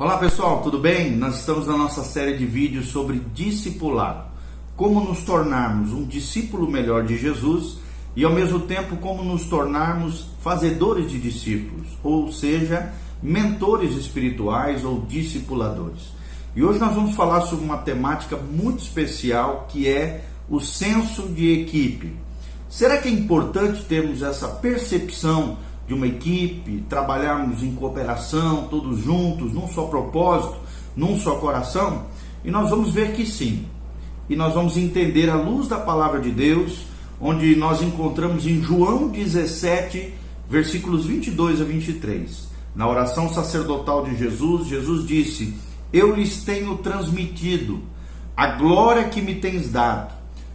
Olá pessoal, tudo bem? Nós estamos na nossa série de vídeos sobre discipulado. Como nos tornarmos um discípulo melhor de Jesus e ao mesmo tempo como nos tornarmos fazedores de discípulos, ou seja, mentores espirituais ou discipuladores. E hoje nós vamos falar sobre uma temática muito especial que é o senso de equipe. Será que é importante termos essa percepção de uma equipe, trabalharmos em cooperação, todos juntos, num só propósito, num só coração? E nós vamos ver que sim. E nós vamos entender à luz da palavra de Deus, onde nós encontramos em João 17, versículos 22 a 23. Na oração sacerdotal de Jesus, Jesus disse: "Eu lhes tenho transmitido a glória que me tens dado,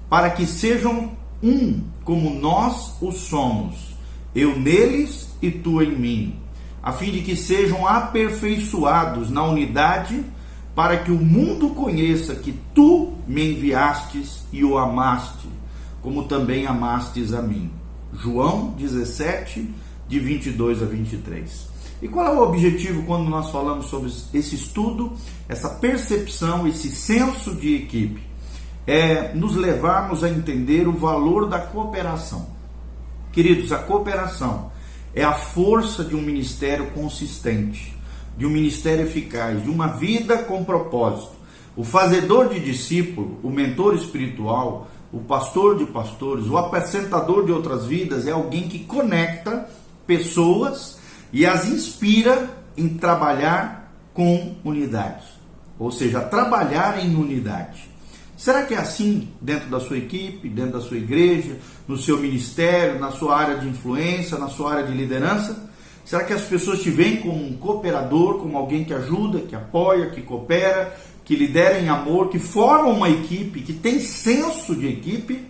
para que sejam um como nós o somos. Eu neles e tu em mim, a fim de que sejam aperfeiçoados na unidade, para que o mundo conheça que tu me enviastes e o amaste, como também amastes a mim." João 17, de 22 a 23. E qual é o objetivo quando nós falamos sobre esse estudo, essa percepção, esse senso de equipe? É nos levarmos a entender o valor da cooperação. Queridos, a cooperação é a força de um ministério consistente, de um ministério eficaz, de uma vida com propósito. O fazedor de discípulo, o mentor espiritual, o pastor de pastores, o apacentador de outras vidas é alguém que conecta pessoas e as inspira em trabalhar com unidade, ou seja, trabalhar em unidade. Será que é assim dentro da sua equipe, dentro da sua igreja, no seu ministério, na sua área de influência, na sua área de liderança? Será que as pessoas te veem como um cooperador, como alguém que ajuda, que apoia, que coopera, que lidera em amor, que forma uma equipe, que tem senso de equipe?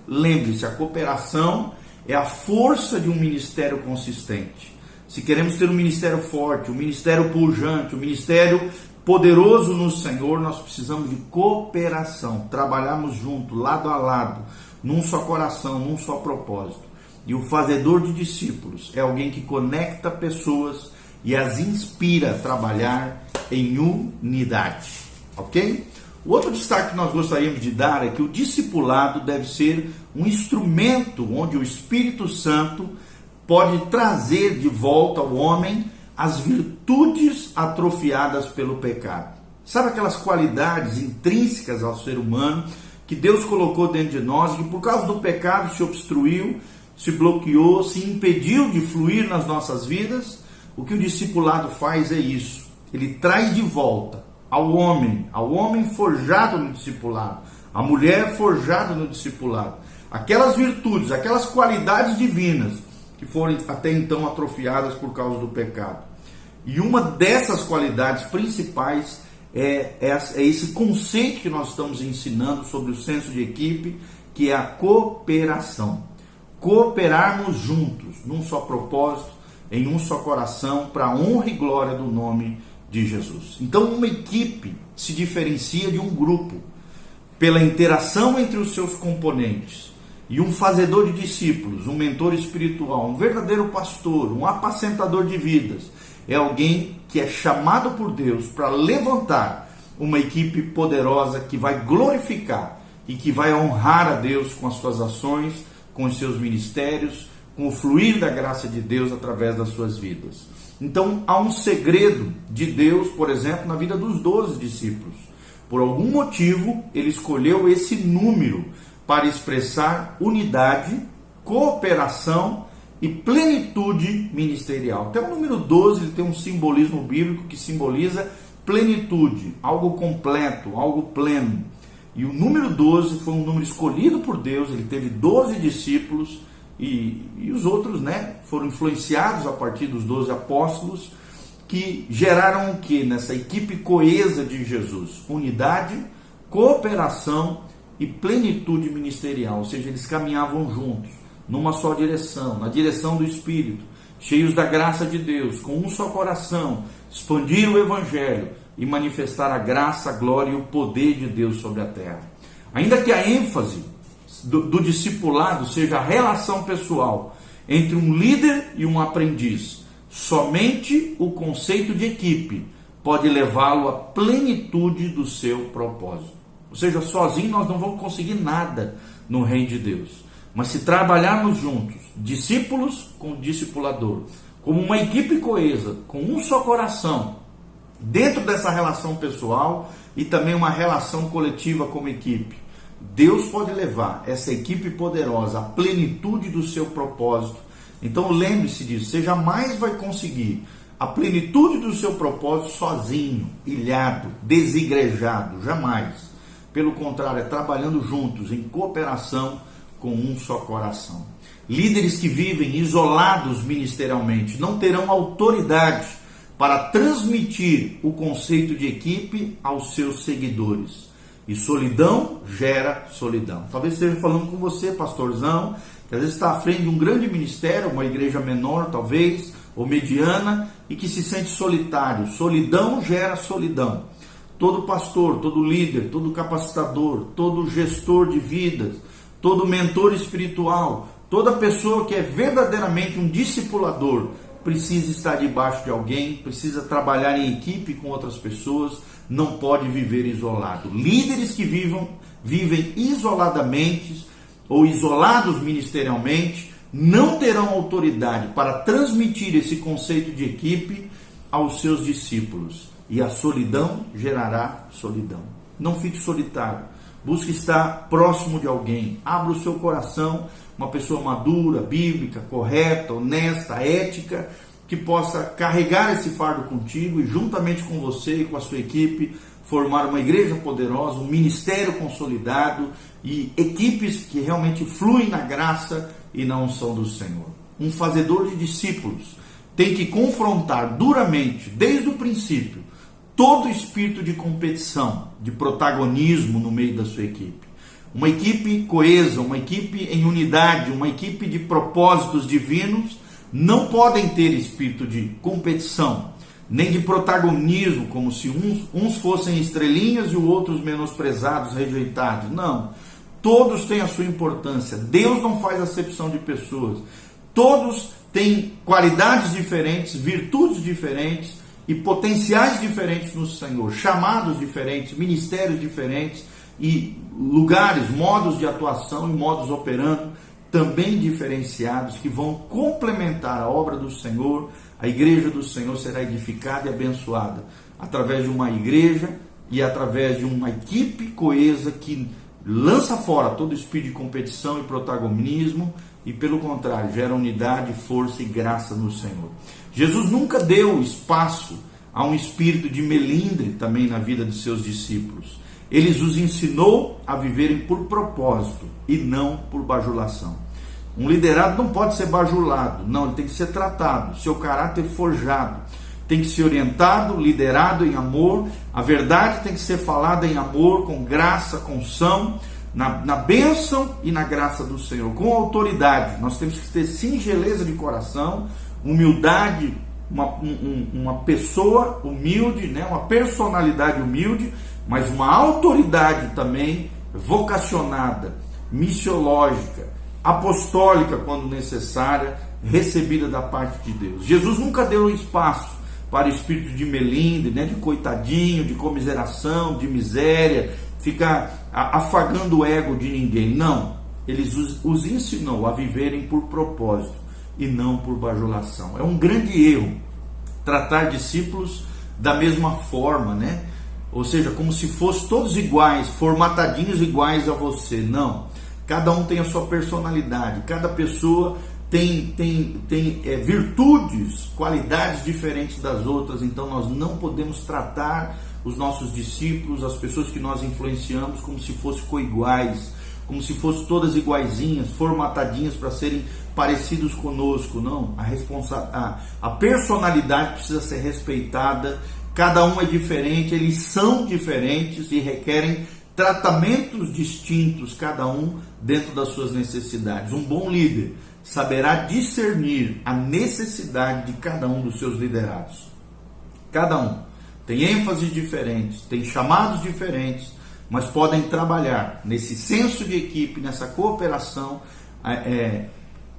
Lembre-se, a cooperação é a força de um ministério consistente. Se queremos ter um ministério forte, um ministério pujante, um ministério poderoso no Senhor, nós precisamos de cooperação, trabalharmos junto, lado a lado, num só coração, num só propósito. E o fazedor de discípulos é alguém que conecta pessoas e as inspira a trabalhar em unidade, ok? O outro destaque que nós gostaríamos de dar é que o discipulado deve ser um instrumento onde o Espírito Santo pode trazer de volta ao homem as virtudes atrofiadas pelo pecado. Sabe aquelas qualidades intrínsecas ao ser humano que Deus colocou dentro de nós e que por causa do pecado se obstruiu, se bloqueou, se impediu de fluir nas nossas vidas? O que o discipulado faz é isso. Ele traz de volta ao homem forjado no discipulado, a mulher forjada no discipulado, aquelas virtudes, aquelas qualidades divinas que foram até então atrofiadas por causa do pecado. E uma dessas qualidades principais é esse conceito que nós estamos ensinando sobre o senso de equipe, que é a cooperação. Cooperarmos juntos, num só propósito, em um só coração, para a honra e glória do nome de Jesus. Então, uma equipe se diferencia de um grupo pela interação entre os seus componentes. E um fazedor de discípulos, um mentor espiritual, um verdadeiro pastor, um apacentador de vidas, é alguém que é chamado por Deus para levantar uma equipe poderosa que vai glorificar e que vai honrar a Deus com as suas ações, com os seus ministérios, com o fluir da graça de Deus através das suas vidas. Então há um segredo de Deus, por exemplo, na vida dos 12 discípulos. Por algum motivo, ele escolheu esse número para expressar unidade, cooperação e plenitude ministerial. Até o número 12 ele tem um simbolismo bíblico que simboliza plenitude, algo completo, algo pleno. E o número 12 foi um número escolhido por Deus, ele teve 12 discípulos e os outros, foram influenciados a partir dos 12 apóstolos, que geraram o que nessa equipe coesa de Jesus? Unidade, cooperação e plenitude ministerial, ou seja, eles caminhavam juntos, numa só direção, na direção do Espírito, cheios da graça de Deus, com um só coração, expandir o Evangelho e manifestar a graça, a glória e o poder de Deus sobre a terra. Ainda que a ênfase do discipulado seja a relação pessoal entre um líder e um aprendiz, somente o conceito de equipe pode levá-lo à plenitude do seu propósito. Ou seja, sozinho nós não vamos conseguir nada no reino de Deus. Mas se trabalharmos juntos, discípulos com discipulador, como uma equipe coesa, com um só coração, dentro dessa relação pessoal e também uma relação coletiva como equipe, Deus pode levar essa equipe poderosa à plenitude do seu propósito. Então lembre-se disso, você jamais vai conseguir a plenitude do seu propósito sozinho, ilhado, desigrejado, jamais. Pelo contrário, é trabalhando juntos, em cooperação, com um só coração. Líderes que vivem isolados ministerialmente não terão autoridade para transmitir o conceito de equipe aos seus seguidores. E solidão gera solidão. Talvez esteja falando com você, pastorzão, que às vezes está à frente de um grande ministério, uma igreja menor talvez, ou mediana, e que se sente solitário. Solidão gera solidão. Todo pastor, todo líder, todo capacitador, todo gestor de vidas, todo mentor espiritual, toda pessoa que é verdadeiramente um discipulador, precisa estar debaixo de alguém, precisa trabalhar em equipe com outras pessoas, não pode viver isolado. Líderes que vivem isoladamente ou isolados ministerialmente, não terão autoridade para transmitir esse conceito de equipe aos seus discípulos. E a solidão gerará solidão. Não fique solitário. Busque estar próximo de alguém. Abra o seu coração, uma pessoa madura, bíblica, correta, honesta, ética, que possa carregar esse fardo contigo e juntamente com você e com a sua equipe formar uma igreja poderosa, um ministério consolidado e equipes que realmente fluem na graça e na unção do Senhor. Um fazedor de discípulos tem que confrontar duramente, desde o princípio, todo espírito de competição, de protagonismo no meio da sua equipe. Uma equipe coesa, uma equipe em unidade, uma equipe de propósitos divinos, não podem ter espírito de competição, nem de protagonismo, como se uns fossem estrelinhas e os outros menosprezados, rejeitados. Não, todos têm a sua importância. Deus não faz acepção de pessoas. Todos têm qualidades diferentes, virtudes diferentes e potenciais diferentes no Senhor, chamados diferentes, ministérios diferentes e lugares, modos de atuação e modos operando também diferenciados que vão complementar a obra do Senhor. A igreja do Senhor será edificada e abençoada através de uma igreja e através de uma equipe coesa que lança fora todo espírito de competição e protagonismo e, pelo contrário, gera unidade, força e graça no Senhor. Jesus nunca deu espaço a um espírito de melindre também na vida de seus discípulos. Ele os ensinou a viverem por propósito e não por bajulação. Um liderado não pode ser bajulado, não, ele tem que ser tratado, seu caráter forjado, tem que ser orientado, liderado em amor, a verdade tem que ser falada em amor, com graça, com unção, na bênção e na graça do Senhor, com autoridade. Nós temos que ter singeleza de coração, humildade, uma pessoa humilde, né? Uma personalidade humilde, mas uma autoridade também vocacionada, missiológica, apostólica quando necessária, recebida da parte de Deus. Jesus nunca deu espaço para o espírito de melindre, né? De coitadinho, de comiseração, de miséria, ficar afagando o ego de ninguém. Não, ele os ensinou a viverem por propósito e não por bajulação. É um grande erro tratar discípulos da mesma forma, né? Ou seja, como se fossem todos iguais, formatadinhos iguais a você. Não, cada um tem a sua personalidade, cada pessoa tem virtudes, qualidades diferentes das outras. Então nós não podemos tratar os nossos discípulos, as pessoas que nós influenciamos, como se fossem coiguais, como se fossem todas iguaizinhas, formatadinhas para serem parecidos conosco. Não, a personalidade precisa ser respeitada, cada um é diferente, eles são diferentes e requerem tratamentos distintos, cada um dentro das suas necessidades. Um bom líder saberá discernir a necessidade de cada um dos seus liderados. Cada um tem ênfases diferentes, tem chamados diferentes, mas podem trabalhar nesse senso de equipe, nessa cooperação,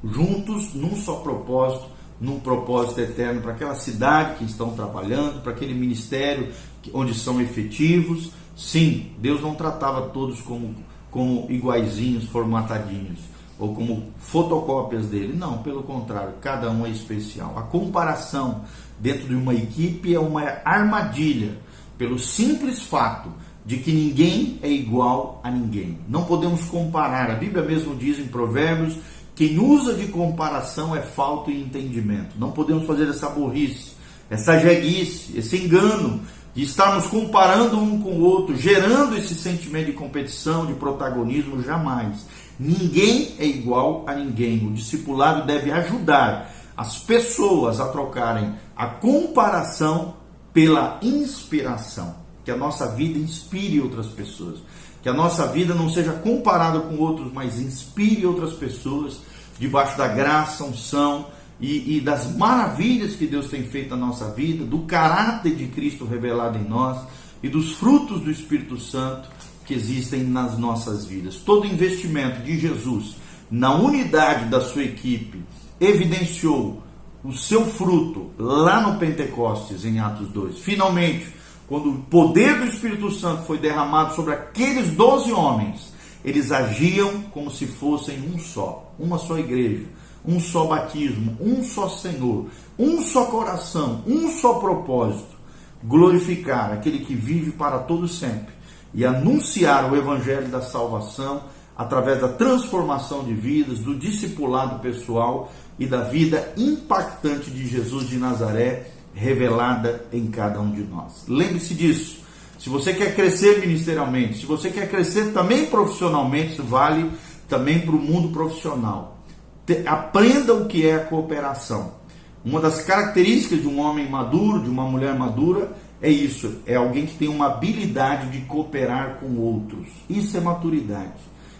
juntos, num só propósito, num propósito eterno para aquela cidade que estão trabalhando, para aquele ministério onde são efetivos. Sim, Deus não tratava todos como iguaizinhos, formatadinhos, ou como fotocópias dele. Não, pelo contrário, cada um é especial. A comparação dentro de uma equipe é uma armadilha, pelo simples fato de que ninguém é igual a ninguém. Não podemos comparar. A Bíblia mesmo diz em Provérbios: quem usa de comparação é falto de entendimento. Não podemos fazer essa burrice, essa jeguice, esse engano de estarmos comparando um com o outro, gerando esse sentimento de competição, de protagonismo. Jamais. Ninguém é igual a ninguém. O discipulado deve ajudar as pessoas a trocarem a comparação pela inspiração. Que a nossa vida inspire outras pessoas. Que a nossa vida não seja comparada com outros, mas inspire outras pessoas debaixo da graça, unção e das maravilhas que Deus tem feito na nossa vida, do caráter de Cristo revelado em nós e dos frutos do Espírito Santo que existem nas nossas vidas. Todo investimento de Jesus na unidade da sua equipe evidenciou o seu fruto lá no Pentecostes, em Atos 2. Finalmente, quando o poder do Espírito Santo foi derramado sobre aqueles 12 homens, eles agiam como se fossem um só, uma só igreja, um só batismo, um só Senhor, um só coração, um só propósito: glorificar aquele que vive para todo sempre e anunciar o evangelho da salvação através da transformação de vidas, do discipulado pessoal e da vida impactante de Jesus de Nazaré, revelada em cada um de nós. Lembre-se disso. Se você quer crescer ministerialmente, se você quer crescer também profissionalmente, isso vale também para o mundo profissional. Aprenda o que é a cooperação. Uma das características de um homem maduro, de uma mulher madura, é isso. É alguém que tem uma habilidade de cooperar com outros. Isso é maturidade.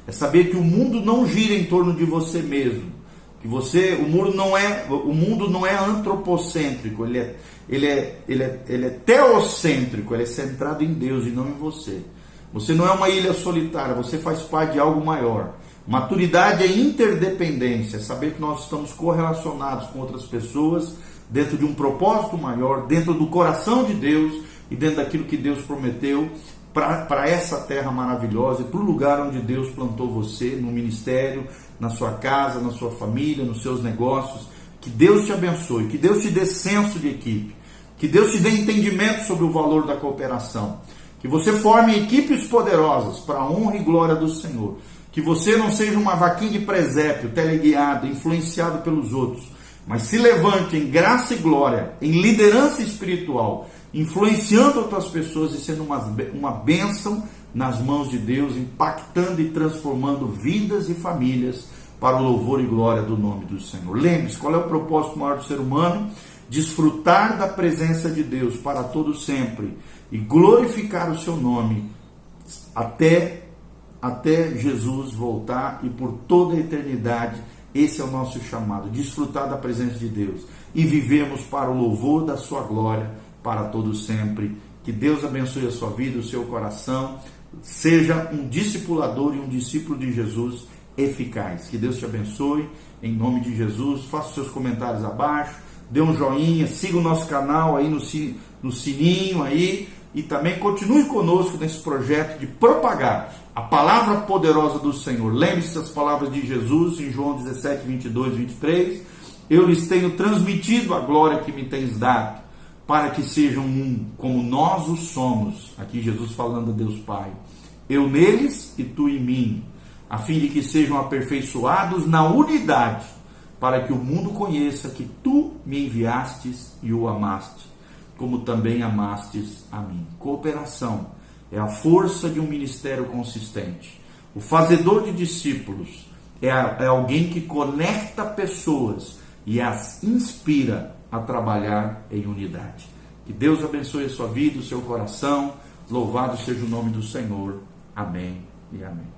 É saber que o mundo não gira em torno de você mesmo. Que o mundo não é antropocêntrico, ele é teocêntrico, ele é centrado em Deus e não em você. Você não é uma ilha solitária, você faz parte de algo maior. Maturidade é interdependência, é saber que nós estamos correlacionados com outras pessoas dentro de um propósito maior, dentro do coração de Deus e dentro daquilo que Deus prometeu para essa terra maravilhosa e para o lugar onde Deus plantou você, no ministério, na sua casa, na sua família, nos seus negócios. Que Deus te abençoe, que Deus te dê senso de equipe, que Deus te dê entendimento sobre o valor da cooperação, que você forme equipes poderosas para a honra e glória do Senhor, que você não seja uma vaquinha de presépio, teleguiado, influenciado pelos outros, mas se levante em graça e glória, em liderança espiritual, influenciando outras pessoas e sendo uma bênção nas mãos de Deus, impactando e transformando vidas e famílias para o louvor e glória do nome do Senhor. Lembre-se, qual é o propósito maior do ser humano? Desfrutar da presença de Deus para todo sempre e glorificar o seu nome até Jesus voltar e por toda a eternidade. Esse é o nosso chamado, desfrutar da presença de Deus e vivemos para o louvor da sua glória para todo sempre. Que Deus abençoe a sua vida, o seu coração, seja um discipulador e um discípulo de Jesus eficaz. Que Deus te abençoe, em nome de Jesus. Faça os seus comentários abaixo, dê um joinha, siga o nosso canal aí no sininho aí, e também continue conosco nesse projeto de propagar a palavra poderosa do Senhor. Lembre-se das palavras de Jesus em João 17, 22, 23. Eu lhes tenho transmitido a glória que me tens dado, para que sejam um, como nós o somos. Aqui Jesus falando a Deus Pai. Eu neles e tu em mim, a fim de que sejam aperfeiçoados na unidade, para que o mundo conheça que tu me enviastes e o amaste, como também amastes a mim. Cooperação é a força de um ministério consistente. O fazedor de discípulos é alguém que conecta pessoas e as inspira a trabalhar em unidade. Que Deus abençoe a sua vida, o seu coração. Louvado seja o nome do Senhor. Amém e amém.